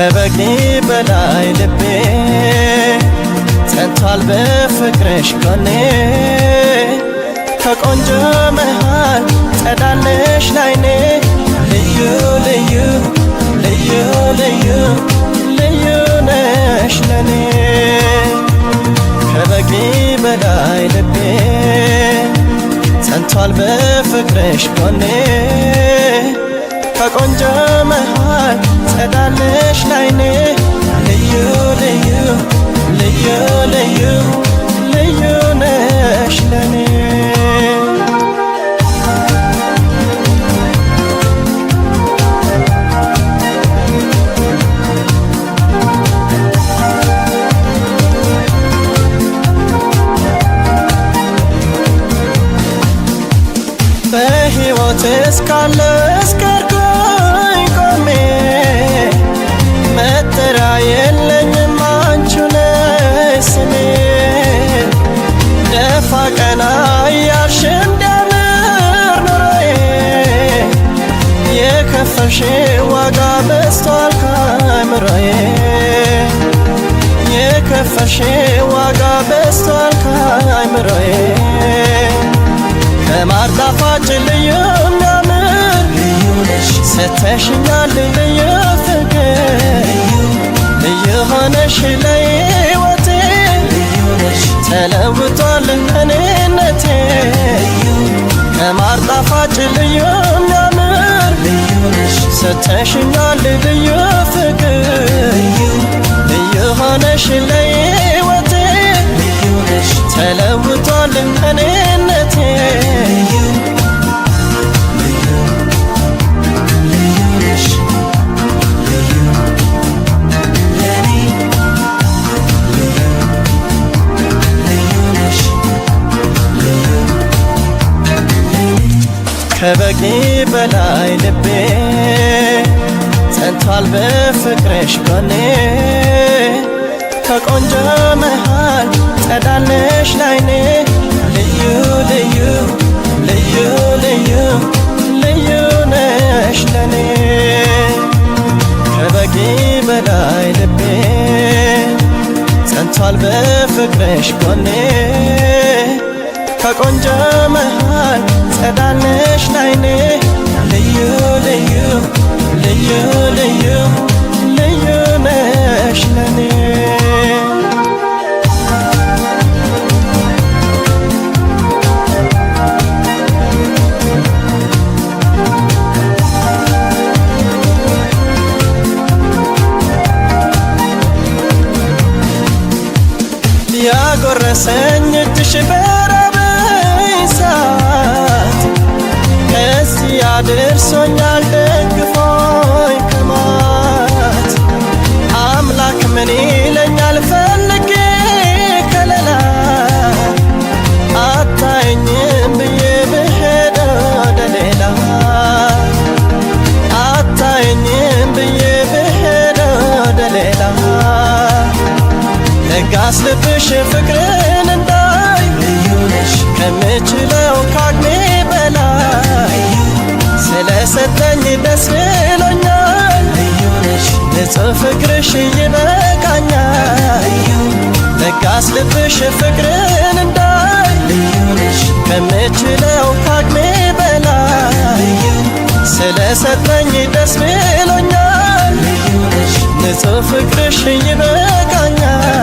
ከበቂ በላይ ልቤ ጸንቷል በፍቅርሽ ጎኔ ከቆንጆ መሃል ጸዳለሽ ላይኔ ልዩ ልዩ ልዩ ልዩ ልዩ ነሽ ለኔ ከበቂ በላይ ልቤ ጸንቷል በፍቅርሽ ጎኔ ከቆንጆ መሃል ጸዳለሽ ላይኔ ልዩ ልዩ ልዩ ልዩ ልዩ ነሽ ለኔ በሕይወት እስካለሁ እስከርኩኝ ቆሜ መጠሪያ የለኝም አንቺ ነሽ ስሜ ደፋ ቀና እያልሽ እንዲያምር ኑሮዬ የከፈልሽ ዋጋ በዝቷል ከአእምሮዬ የከፈልሽ ዋጋ በዝቷል ከአእምሮዬ ከማር ጣፋጭ ልዩ የሚያምር ልዩ ነሽ ሰተሽኛል ልዩ ፍቅር ልዩ ሆነሽ ለሕይወቴ ልዩ ነሽ ተለውጧል እኔነቴ ከማር ጣፋጭ ልዩ የሚያምር ልዩ ነሽ ሰተሽኛል ልዩ ፍቅር ልዩ ሆነሽ ለሕይወቴ ልዩ ነሽ ተለውጧል እኔነቴ ከበቂ በላይ ልቤ ጸንቷል በፍቅርሽ ጎኔ ከቆንጆ መሃል ጸዳለሽ ላይኔ ልዩ ልዩ ልዩ ልዩ ልዩ ነሽ ለኔ ከበቂ በላይ ልቤ ጸንቷል በፍቅርሽ ጎኔ ከቆንጆ መሃል ጸዳለሽ ላይኔ ልዩ ልዩ ልዩ ልዩ ልዩ ነሽ ለኔ ያጎረሰኝ እጅሽ በራበኝ ሰዓት ከዚህ አድርሶኛል ደግፎኝ ከማት አምላክ ምን ይለኛል ፈልጌ ከለላ አታየኝም ብዬ ብሄድ ወደ ሌላ አታየኝም ብዬ ብሄድ ወደ ሌላ ለጋስ ልብሽ ፍቅርን እንዳይ ልዩ ነሽ ከምችለው ካቅሜ በላይ ስለሰጠኝ ደስ ብሎኛል ልዩ ነሽ ንጹሕ ፍቅርሽ ይበቃኛል ለጋስ ልብሽ ፍቅርን እንዳይ ልዩ ነሽ ከምችለው ካቅሜ በላይ ስለሰጠኝ ደስ ብሎኛል ልዩ ነሽ ንጹሕ ፍቅርሽ ይበቃኛል